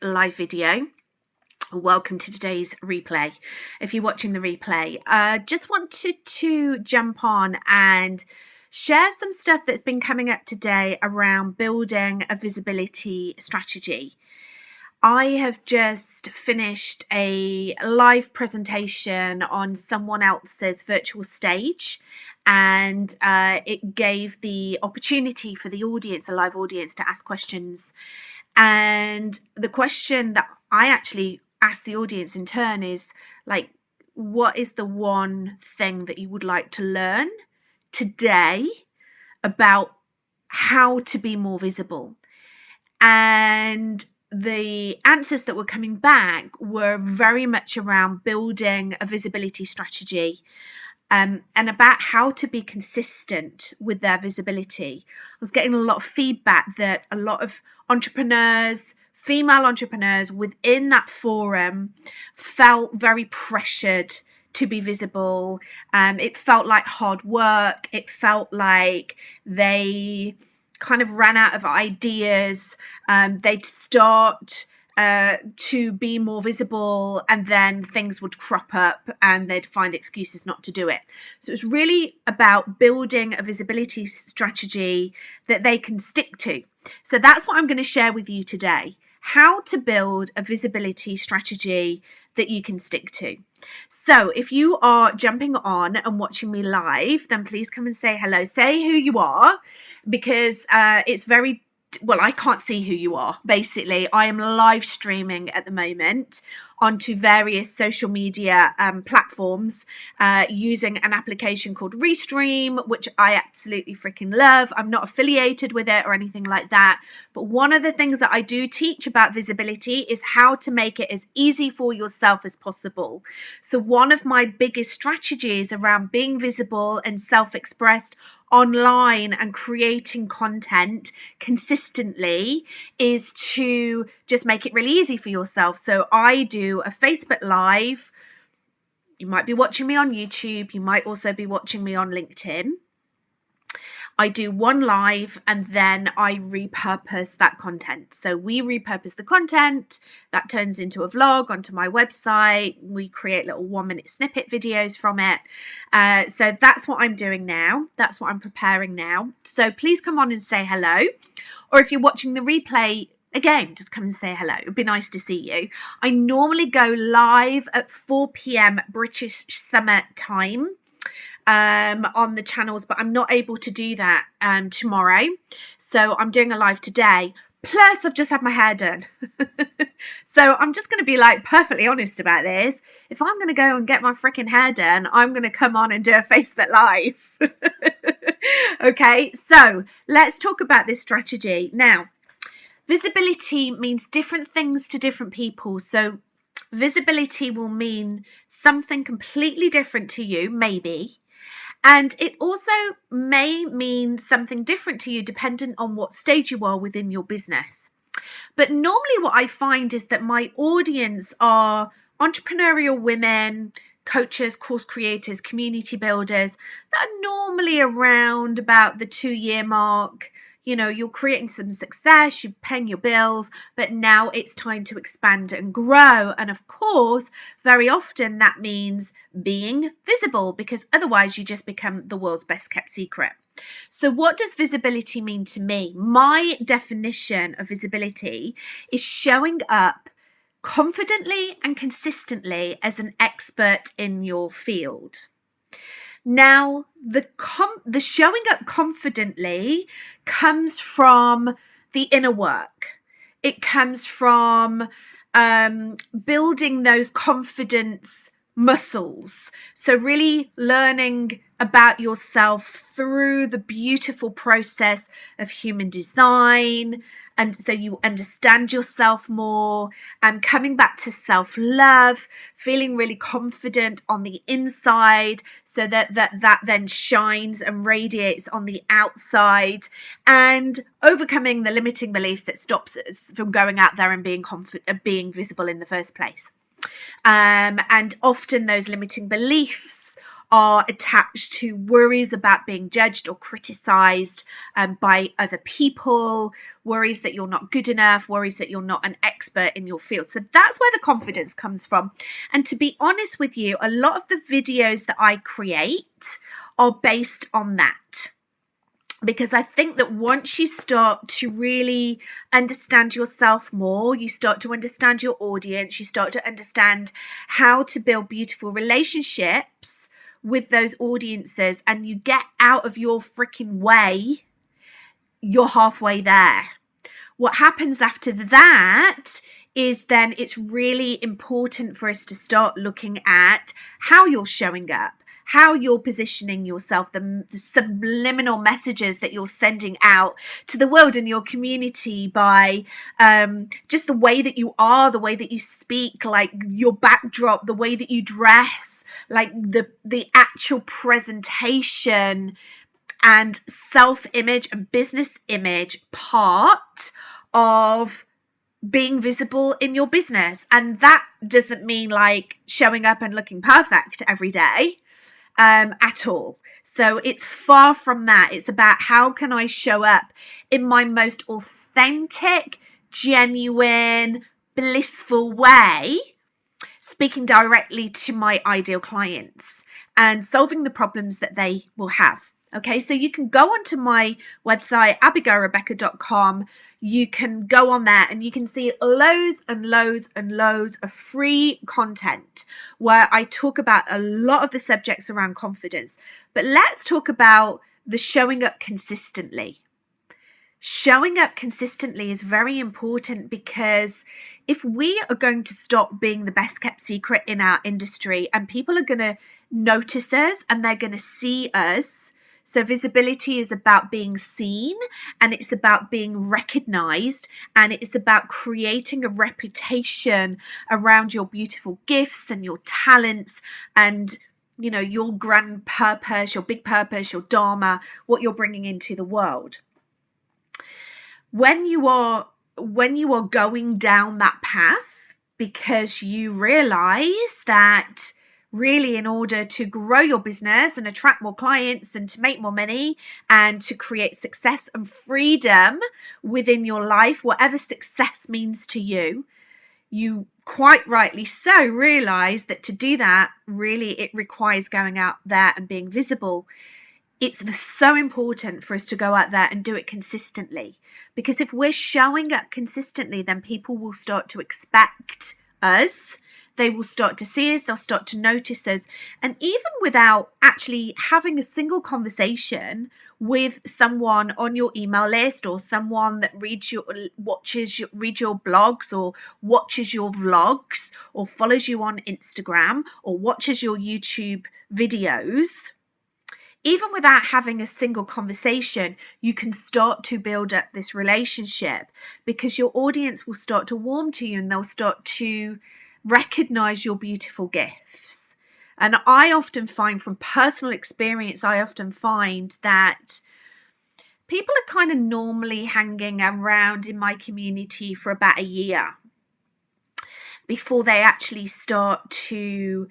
Live video. Welcome to today's replay. If you're watching the replay, just wanted to jump on and share some stuff that's been coming up today around building a visibility strategy. I have just finished a live presentation on someone else's virtual stage, and it gave the opportunity for the audience, a live audience, to ask questions. And the question that I actually asked the audience in turn is like, what is the one thing that you would like to learn today about how to be more visible? And the answers that were coming back were very much around building a visibility strategy, and about how to be consistent with their visibility. I was getting a lot of feedback that a lot of entrepreneurs, female entrepreneurs within that forum, felt very pressured to be visible. It felt like hard work. It felt like they kind of ran out of ideas. They'd start to be more visible, and then things would crop up and they'd find excuses not to do it. So it's really about building a visibility strategy that they can stick to. So that's what I'm going to share with you today: how to build a visibility strategy that you can stick to. So if you are jumping on and watching me live, then please come and say hello. Say who you are, because it's very well, I can't see who you are. Basically, I am live streaming at the moment onto various social media platforms using an application called Restream, which I absolutely freaking love. I'm not affiliated with it or anything like that. But one of the things that I do teach about visibility is how to make it as easy for yourself as possible. So one of my biggest strategies around being visible and self-expressed online and creating content consistently is to just make it really easy for yourself. So I do a Facebook Live. You might be watching me on YouTube. You might also be watching me on LinkedIn. I do one live and then I repurpose that content. So we repurpose the content that turns into a vlog onto my website. We create little 1-minute snippet videos from it. So that's what I'm doing now. That's what I'm preparing now. So please come on and say hello. Or if you're watching the replay, again, just come and say hello. It'd be nice to see you. I normally go live at 4 p.m. British Summer Time on the channels, but I'm not able to do that tomorrow. So I'm doing a live today. Plus, I've just had my hair done. So I'm just going to be like perfectly honest about this. If I'm going to go and get my freaking hair done, I'm going to come on and do a Facebook Live. Okay, so let's talk about this strategy. Now, visibility means different things to different people. So visibility will mean something completely different to you, maybe. And it also may mean something different to you dependent on what stage you are within your business. But normally what I find is that my audience are entrepreneurial women, coaches, course creators, community builders that are normally around about the 2-year mark. You know, you're creating some success, you're paying your bills, but now it's time to expand and grow. And of course, very often that means being visible, because otherwise you just become the world's best kept secret. So what does visibility mean to me? My definition of visibility is showing up confidently and consistently as an expert in your field. Now, the showing up confidently comes from the inner work. It comes from building those confidence muscles. So really learning about yourself through the beautiful process of human design. And so you understand yourself more, and coming back to self-love, feeling really confident on the inside so that then shines and radiates on the outside, and overcoming the limiting beliefs that stops us from going out there and being visible in the first place. And often those limiting beliefs are attached to worries about being judged or criticized by other people, worries that you're not good enough, worries that you're not an expert in your field. So that's where the confidence comes from. And to be honest with you, a lot of the videos that I create are based on that. Because I think that once you start to really understand yourself more, you start to understand your audience, you start to understand how to build beautiful relationships with those audiences, and you get out of your freaking way, you're halfway there. What happens after that is then it's really important for us to start looking at how you're showing up, how you're positioning yourself, the subliminal messages that you're sending out to the world and your community by just the way that you are, the way that you speak, like your backdrop, the way that you dress, like the actual presentation and self-image and business image part of being visible in your business. And that doesn't mean like showing up and looking perfect every day at all. So it's far from that. It's about how can I show up in my most authentic, genuine, blissful way, speaking directly to my ideal clients and solving the problems that they will have. Okay, so you can go onto my website, abigailrebecca.com. You can go on there and you can see loads and loads and loads of free content where I talk about a lot of the subjects around confidence. But let's talk about the showing up consistently. Showing up consistently is very important, because if we are going to stop being the best kept secret in our industry and people are going to notice us and they're going to see us. So visibility is about being seen, and it's about being recognized, and it's about creating a reputation around your beautiful gifts and your talents and, you know, your grand purpose, your big purpose, your dharma, what you're bringing into the world. When you are going down that path because you realize that really, in order to grow your business and attract more clients and to make more money and to create success and freedom within your life, whatever success means to you, you quite rightly so realize that to do that, really, it requires going out there and being visible. It's so important for us to go out there and do it consistently, because if we're showing up consistently, then people will start to expect us. They will start to see us, they'll start to notice us. And even without actually having a single conversation with someone on your email list, or someone that reads your blogs, or watches your vlogs, or follows you on Instagram, or watches your YouTube videos, even without having a single conversation, you can start to build up this relationship, because your audience will start to warm to you and they'll start to recognize your beautiful gifts. And I often find, from personal experience, that people are kind of normally hanging around in my community for about a year before they actually start to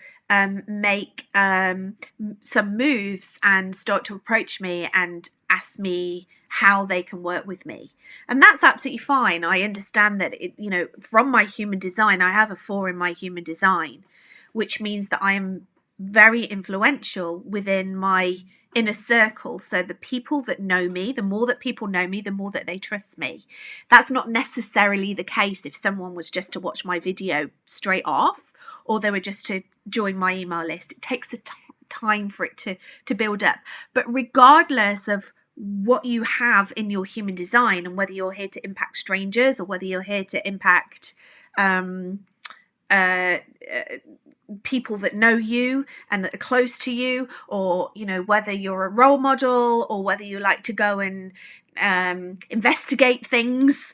make some moves and start to approach me and ask me how they can work with me. And that's absolutely fine. I understand that, from my human design, I have a 4 in my human design, which means that I am very influential within my inner circle. So the people that know me, the more that people know me, the more that they trust me. That's not necessarily the case if someone was just to watch my video straight off, or they were just to join my email list. It takes a time for it to build up. But regardless of what you have in your human design, and whether you're here to impact strangers or whether you're here to impact people that know you and that are close to you, or whether you're a role model, or whether you like to go and investigate things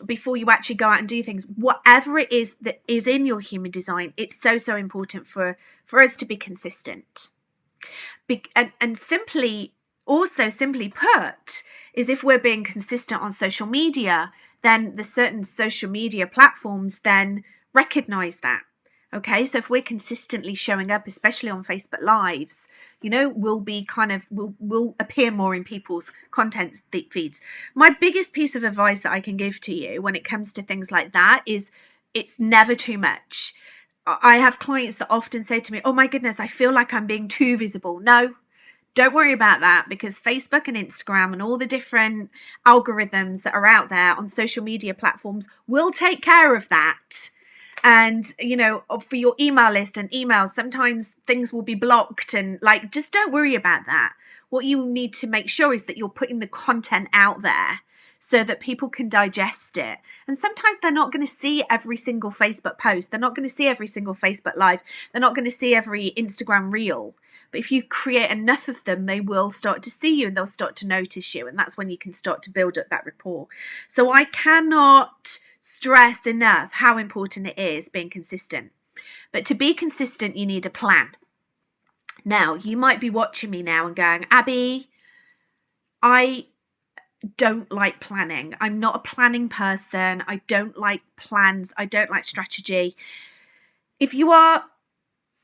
before you actually go out and do things, whatever it is that is in your human design, it's so important for us to be consistent. And simply put, is if we're being consistent on social media, then the certain social media platforms then recognize that. Okay, so if we're consistently showing up, especially on Facebook Lives, you know, we'll appear more in people's content feeds. My biggest piece of advice that I can give to you when it comes to things like that is it's never too much. I have clients that often say to me, oh my goodness, I feel like I'm being too visible. No, don't worry about that, because Facebook and Instagram and all the different algorithms that are out there on social media platforms will take care of that. And, you know, for your email list and emails, sometimes things will be blocked, and like, just don't worry about that. What you need to make sure is that you're putting the content out there so that people can digest it. And sometimes they're not going to see every single Facebook post. They're not going to see every single Facebook Live. They're not going to see every Instagram reel. But if you create enough of them, they will start to see you and they'll start to notice you. And that's when you can start to build up that rapport. So I cannot stress enough how important it is being consistent. But to be consistent, you need a plan. Now, you might be watching me now and going, Abby, I don't like planning. I'm not a planning person. I don't like plans. I don't like strategy. If you are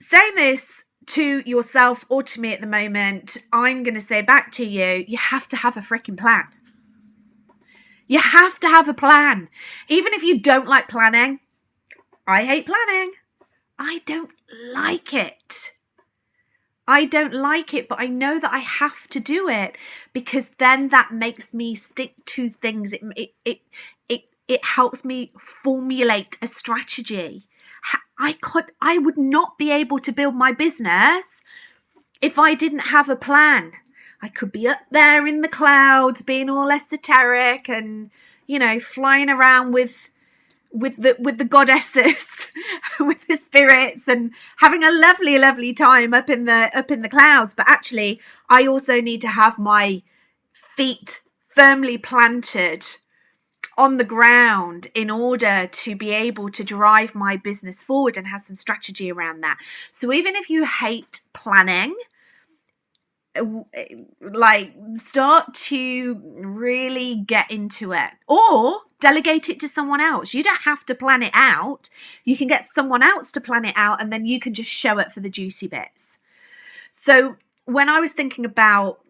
saying this to yourself or to me at the moment, I'm going to say back to you, you have to have a freaking plan. You have to have a plan. Even if you don't like planning, I hate planning. I don't like it. I don't like it, but I know that I have to do it, because then that makes me stick to things. It helps me formulate a strategy. I would not be able to build my business if I didn't have a plan. I could be up there in the clouds being all esoteric and, you know, flying around with the goddesses, with the spirits, and having a lovely time up in the clouds. But actually, I also need to have my feet firmly planted on the ground in order to be able to drive my business forward and have some strategy around that. So even if you hate planning, like, start to really get into it, or delegate it to someone else. You don't have to plan it out. You can get someone else to plan it out, and then you can just show it for the juicy bits. So when I was thinking about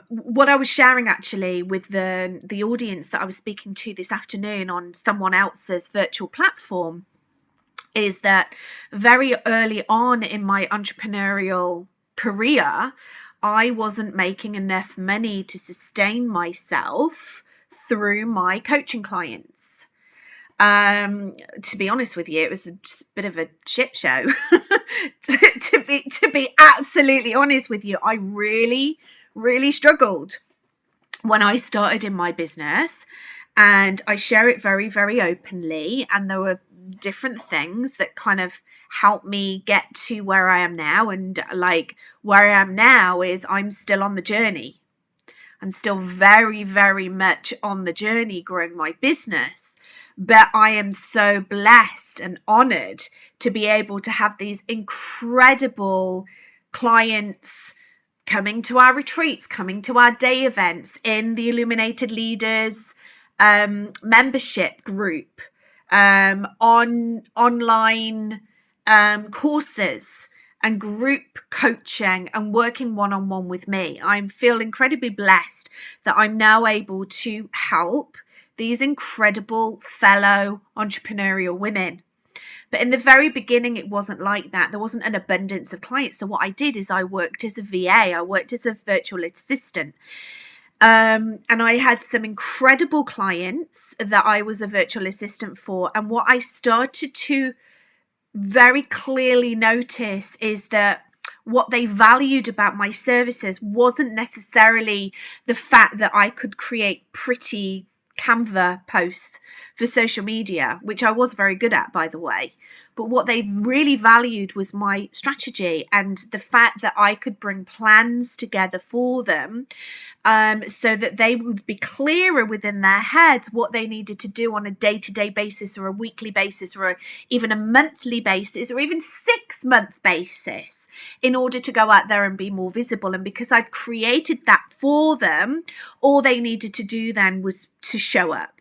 what I was sharing actually with the audience that I was speaking to this afternoon on someone else's virtual platform, is that very early on in my entrepreneurial career, I wasn't making enough money to sustain myself through my coaching clients. To be honest with you, it was just a bit of a shit show. to be absolutely honest with you, I really struggled when I started in my business, and I share it very, very openly. And there were different things that kind of helped me get to where I am now. And like, where I am now is I'm still on the journey. I'm still very, very much on the journey growing my business. But I am so blessed and honored to be able to have these incredible clients coming to our retreats, coming to our day events in the Illuminated Leaders membership group, online courses and group coaching, and working one-on-one with me. I feel incredibly blessed that I'm now able to help these incredible fellow entrepreneurial women. But in the very beginning, it wasn't like that. There wasn't an abundance of clients. So what I did is I worked as a VA. I worked as a virtual assistant. And I had some incredible clients that I was a virtual assistant for. And what I started to very clearly notice is that what they valued about my services wasn't necessarily the fact that I could create pretty Canva posts for social media, which I was very good at, by the way. But what they really valued was my strategy and the fact that I could bring plans together for them, so that they would be clearer within their heads what they needed to do on a day-to-day basis, or a weekly basis, or even a monthly basis, or even 6-month basis, in order to go out there and be more visible. And because I'd created that for them, all they needed to do then was to show up.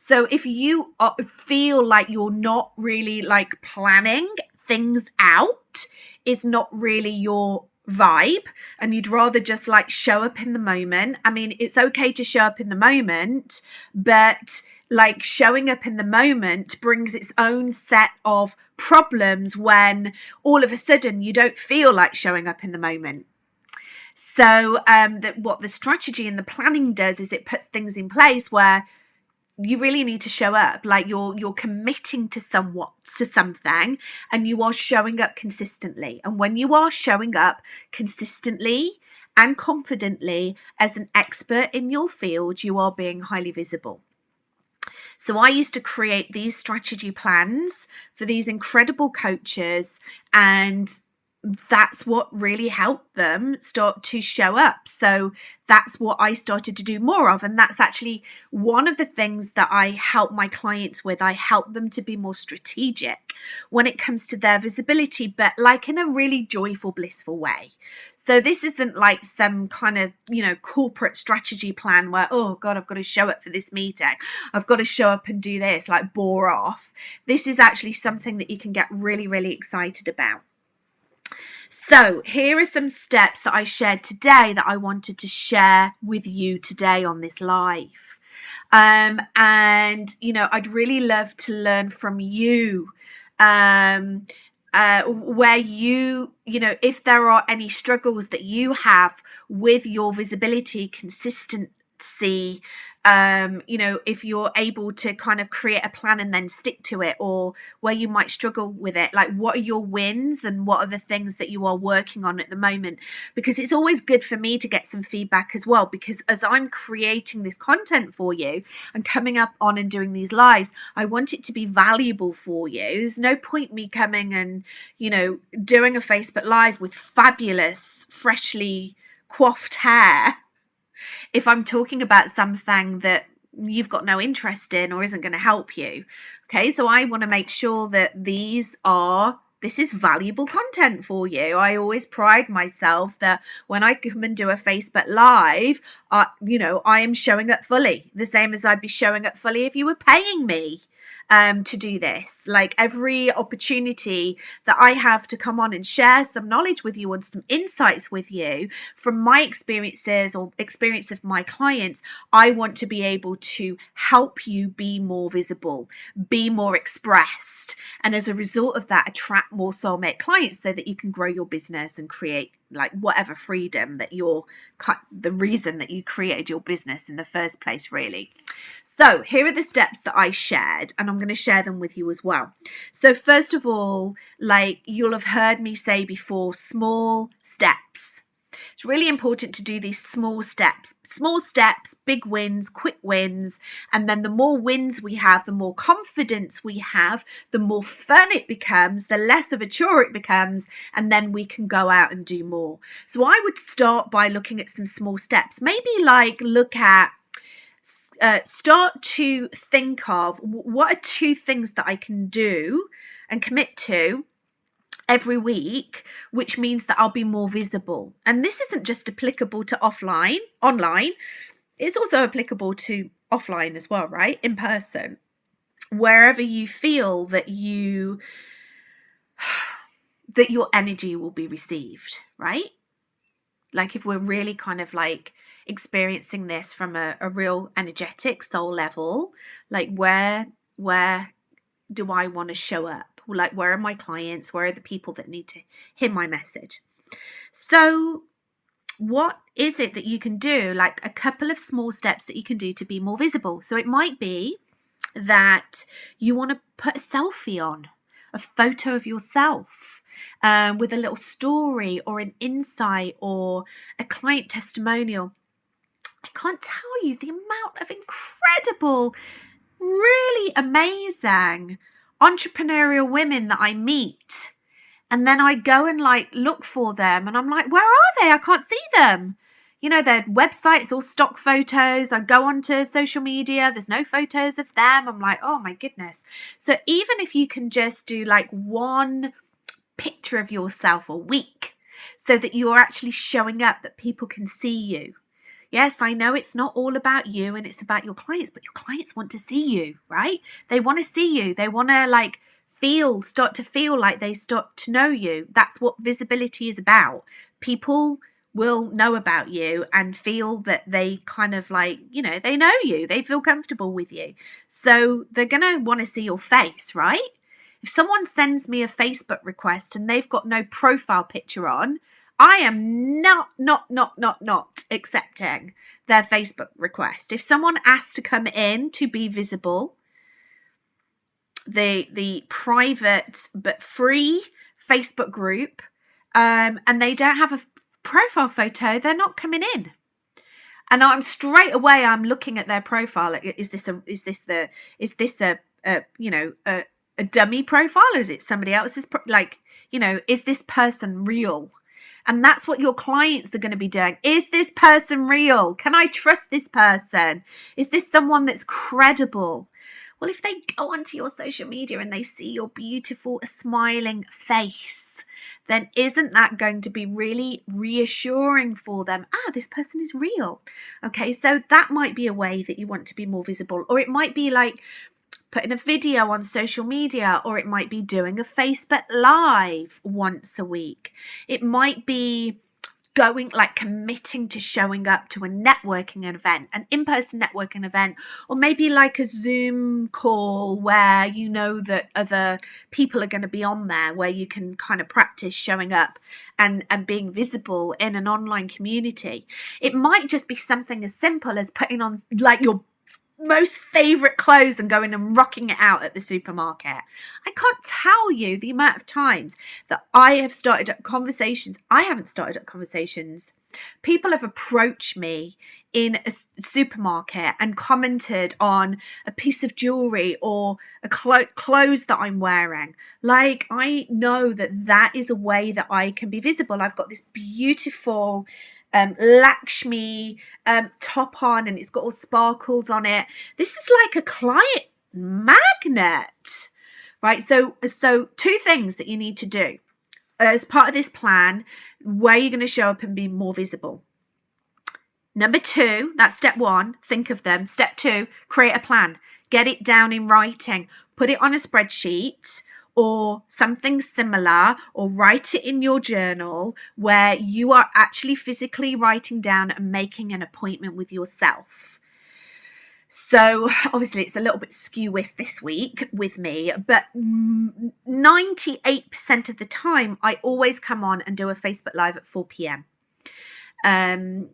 So if you feel like you're not really like planning things out is not really your vibe, and you'd rather just like show up in the moment. I mean, it's okay to show up in the moment, but like showing up in the moment brings its own set of problems when all of a sudden you don't feel like showing up in the moment. So what the strategy and the planning does is it puts things in place where you really need to show up, like you're committing to something, and you are showing up consistently. And when you are showing up consistently and confidently as an expert in your field, you are being highly visible. So I used to create these strategy plans for these incredible coaches, and that's what really helped them start to show up. So that's what I started to do more of. And that's actually one of the things that I help my clients with. I help them to be more strategic when it comes to their visibility, but like in a really joyful, blissful way. So this isn't like some kind of, corporate strategy plan where, oh God, I've got to show up for this meeting. I've got to show up and do this, like bore off. This is actually something that you can get really, really excited about. So here are some steps that I shared today that I wanted to share with you today on this live. And, I'd really love to learn from you where you if there are any struggles that you have with your visibility, consistency, if you're able to kind of create a plan and then stick to it, or where you might struggle with it, like what are your wins and what are the things that you are working on at the moment? Because it's always good for me to get some feedback as well, because as I'm creating this content for you and coming up on and doing these lives, I want it to be valuable for you. There's no point me coming and doing a Facebook Live with fabulous freshly coiffed hair if I'm talking about something that you've got no interest in or isn't going to help you. Okay, so I want to make sure that this is valuable content for you. I always pride myself that when I come and do a Facebook Live, I am showing up fully, the same as I'd be showing up fully if you were paying me to do this. Like every opportunity that I have to come on and share some knowledge with you and some insights with you from my experiences or experience of my clients, I want to be able to help you be more visible, be more expressed, and as a result of that, attract more soulmate clients so that you can grow your business and create like whatever freedom that the reason that you created your business in the first place, really. So here are the steps that I shared, and I'm going to share them with you as well. So first of all, like you'll have heard me say before, small steps. It's really important to do these small steps, big wins, quick wins. And then the more wins we have, the more confidence we have, the more fun it becomes, the less of a chore it becomes. And then we can go out and do more. So I would start by looking at some small steps, maybe like start to think of what are 2 things that I can do and commit to every week, which means that I'll be more visible. And this isn't just applicable to online, it's also applicable to offline as well, right? In person, wherever you feel that your energy will be received, right? Like if we're really kind of like experiencing this from a real energetic soul level, like where do I want to show up? Like where are my clients? Where are the people that need to hear my message? So what is it that you can do? Like a couple of small steps that you can do to be more visible. So it might be that you want to put a selfie on, a photo of yourself with a little story or an insight or a client testimonial. I can't tell you the amount of incredible, really amazing entrepreneurial women that I meet, and then I go and like look for them and I'm like, where are they? I can't see them. Their website's all stock photos. I go onto social media, there's no photos of them. I'm like, oh my goodness. So even if you can just do like one picture of yourself a week so that you're actually showing up, that people can see you. Yes, I know it's not all about you and it's about your clients, but your clients want to see you, right? They want to see you. They want to like start to feel like they start to know you. That's what visibility is about. People will know about you and feel that they kind of like, you know, they know you, they feel comfortable with you. So they're going to want to see your face, right? If someone sends me a Facebook request and they've got no profile picture on, I am not accepting their Facebook request. If someone asks to come in to be visible, the private but free Facebook group, and they don't have a profile photo, they're not coming in. And I'm straight away, I'm looking at their profile. Is this a dummy profile? Or is it somebody else's? Is this person real? And that's what your clients are going to be doing. Is this person real? Can I trust this person? Is this someone that's credible? Well, if they go onto your social media and they see your beautiful, smiling face, then isn't that going to be really reassuring for them? This person is real. Okay, so that might be a way that you want to be more visible. Or it might be like putting a video on social media, or it might be doing a Facebook Live once a week. It might be committing to showing up to a networking event, an in-person networking event, or maybe like a Zoom call where you know that other people are going to be on there, where you can kind of practice showing up and being visible in an online community. It might just be something as simple as putting on like your most favorite clothes and going and rocking it out at the supermarket. I can't tell you the amount of times that I have started up conversations. I haven't started up conversations. People have approached me in a supermarket and commented on a piece of jewelry or a clothes that I'm wearing. Like, I know that is a way that I can be visible. I've got this beautiful Lakshmi top on, and it's got all sparkles on it. This is like a client magnet, right? So two things that you need to do as part of this plan where you're going to show up and be more visible. Number 2, that's step 1, think of them. Step 2, create a plan. Get it down in writing. Put it on a spreadsheet or something similar, or write it in your journal where you are actually physically writing down and making an appointment with yourself. So obviously it's a little bit skew with this week with me, but 98% of the time I always come on and do a Facebook Live at 4 p.m. And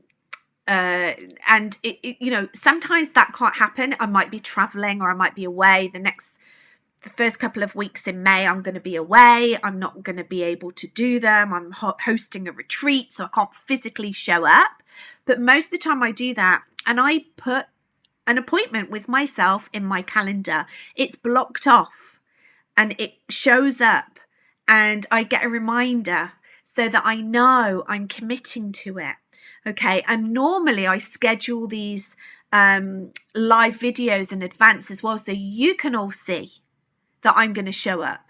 it sometimes that can't happen. I might be traveling or I might be away. The first couple of weeks in May, I'm going to be away. I'm not going to be able to do them. I'm hosting a retreat, so I can't physically show up. But most of the time I do that, and I put an appointment with myself in my calendar. It's blocked off and it shows up, and I get a reminder so that I know I'm committing to it. Okay, and normally I schedule these live videos in advance as well, so you can all see that I'm going to show up.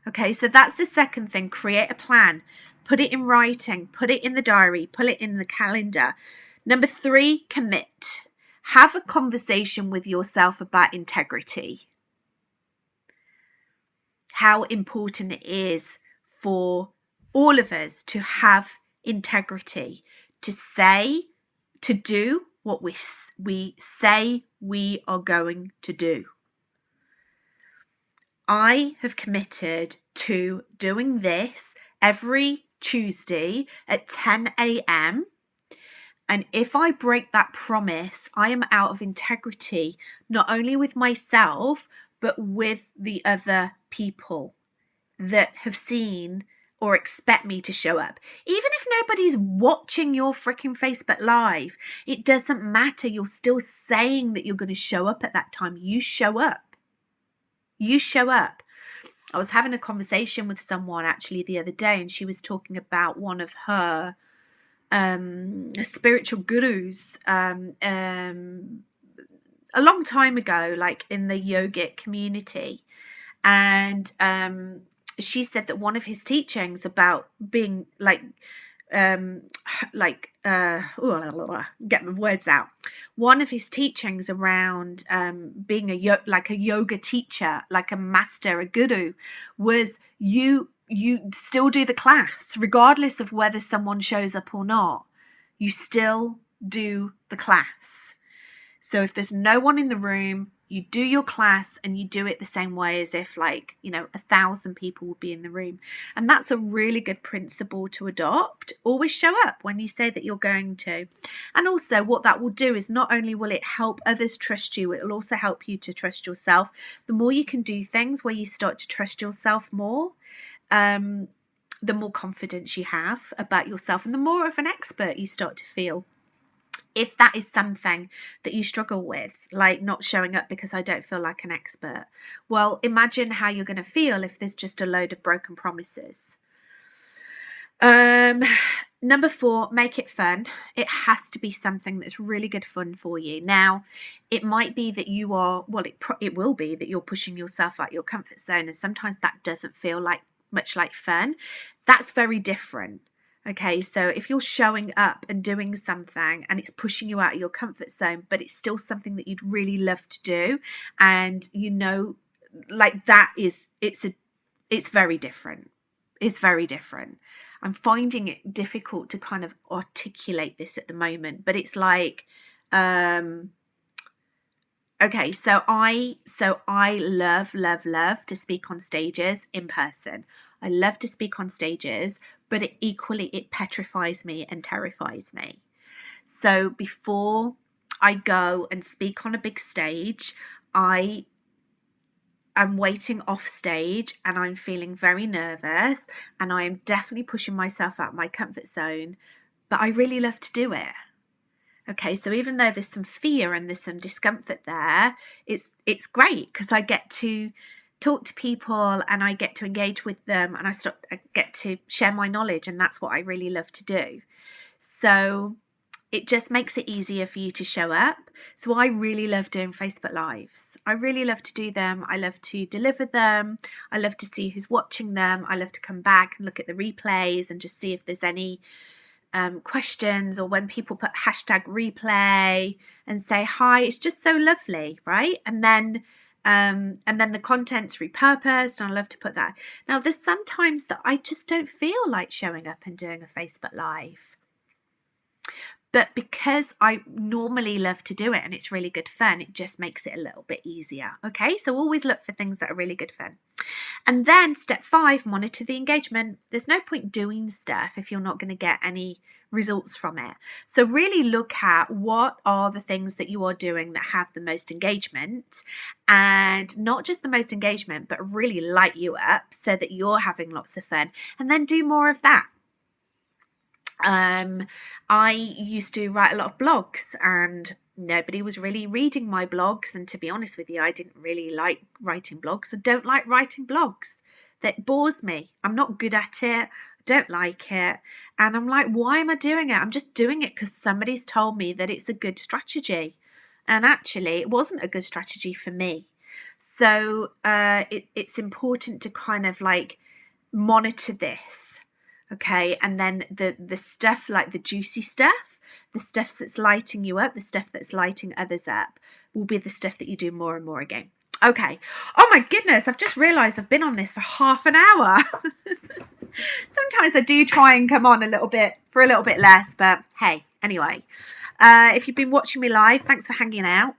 Okay, so that's the second thing. Create a plan. Put it in writing. Put it in the diary. Put it in the calendar. Number 3, commit. Have a conversation with yourself about integrity. How important it is for all of us to have integrity, to do what we say we are going to do. I have committed to doing this every Tuesday at 10 a.m. And if I break that promise, I am out of integrity, not only with myself, but with the other people that have seen or expect me to show up. Even if nobody's watching your freaking Facebook Live, it doesn't matter. You're still saying that you're going to show up at that time. You show up. You show up. I was having a conversation with someone actually the other day, and she was talking about one of her spiritual gurus a long time ago, like in the yogic community. And she said that one of his teachings about being like get the words out. One of his teachings around being like a yoga teacher, like a master, a guru, was you still do the class regardless of whether someone shows up or not. You still do the class. So if there's no one in the room, you do your class and you do it the same way as if 1,000 people would be in the room. And that's a really good principle to adopt. Always show up when you say that you're going to. And also what that will do is not only will it help others trust you, it will also help you to trust yourself. The more you can do things where you start to trust yourself more, the more confidence you have about yourself and the more of an expert you start to feel. If that is something that you struggle with, like not showing up because I don't feel like an expert, well, imagine how you're going to feel if there's just a load of broken promises. Number 4, make it fun. It has to be something that's really good fun for you. Now, it might be that you are, it will be that you're pushing yourself out your comfort zone, and sometimes that doesn't feel much like fun. That's very different. Okay, so if you're showing up and doing something and it's pushing you out of your comfort zone, but it's still something that you'd really love to do, and it's very different. It's very different. I'm finding it difficult to kind of articulate this at the moment, but it's like, okay, so I love to speak on stages in person. I love to speak on stages, but it petrifies me and terrifies me. So before I go and speak on a big stage, I'm waiting off stage and I'm feeling very nervous and I am definitely pushing myself out of my comfort zone, but I really love to do it. Okay, so even though there's some fear and there's some discomfort there, it's great because I get to talk to people and I get to engage with them and I get to share my knowledge, and that's what I really love to do. So it just makes it easier for you to show up. So I really love doing Facebook Lives. I really love to do them. I love to deliver them. I love to see who's watching them. I love to come back and look at the replays and just see if there's any questions, or when people put #replay and say hi. It's just so lovely, right? And then the content's repurposed, and I love to put that. Now, there's sometimes that I just don't feel like showing up and doing a Facebook Live. But because I normally love to do it and it's really good fun, it just makes it a little bit easier. Okay, so always look for things that are really good fun. And then step 5, monitor the engagement. There's no point doing stuff if you're not going to get any results from it. So really look at what are the things that you are doing that have the most engagement, and not just the most engagement, but really light you up so that you're having lots of fun, and then do more of that. I used to write a lot of blogs and nobody was really reading my blogs, and to be honest with you, I didn't really like writing blogs. I don't like writing blogs. That bores me. I'm not good at it. I don't like it. And I'm like, why am I doing it? I'm just doing it because somebody's told me that it's a good strategy. And actually, it wasn't a good strategy for me. So it's important to kind of like monitor this. Okay, and then the stuff, like the juicy stuff, the stuff that's lighting you up, the stuff that's lighting others up, will be the stuff that you do more and more again. Okay. Oh my goodness, I've just realised I've been on this for half an hour. Sometimes I do try and come on a little bit less, but hey, anyway. If you've been watching me live, thanks for hanging out.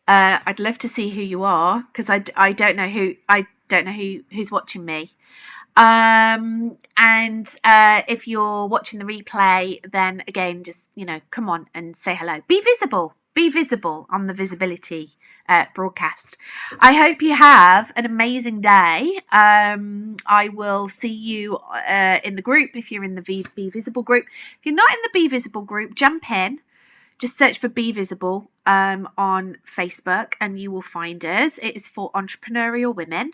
I'd love to see who you are, because I don't know who's watching me. And if you're watching the replay, then again, just, come on and say hello. Be visible on the visibility broadcast. I hope you have an amazing day. I will see you in the group if you're in the Be Visible group. If you're not in the Be Visible group, jump in. Just search for Be Visible on Facebook and you will find us. It is for entrepreneurial women.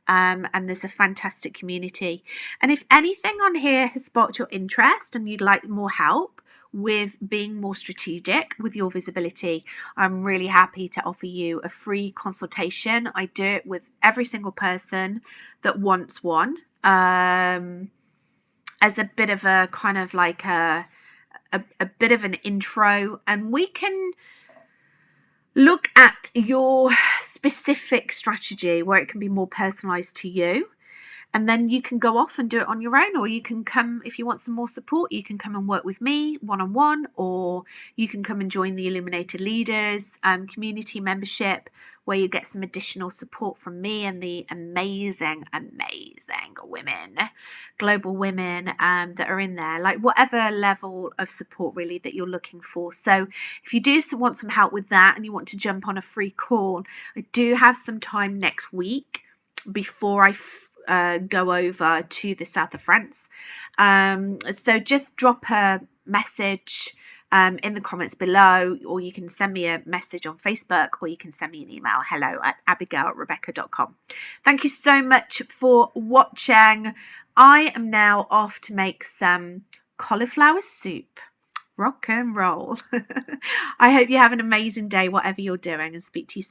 And there's a fantastic community. And if anything on here has sparked your interest and you'd like more help with being more strategic with your visibility, I'm really happy to offer you a free consultation. I do it with every single person that wants one. as a bit of a kind of like a bit of an intro, and we can look at your specific strategy where it can be more personalized to you. And then you can go off and do it on your own, or you can come, if you want some more support, you can come and work with me one-on-one, or you can come and join the Illuminated Leaders community membership, where you get some additional support from me and the amazing women, global women that are in there, like whatever level of support really that you're looking for. So if you do want some help with that and you want to jump on a free call, I do have some time next week before I go over to the south of France. So just drop a message in the comments below, or you can send me a message on Facebook, or you can send me an email, hello@abigailrebecca.com. Thank you so much for watching. I am now off to make some cauliflower soup. Rock and roll. I hope you have an amazing day, whatever you're doing, and speak to you soon.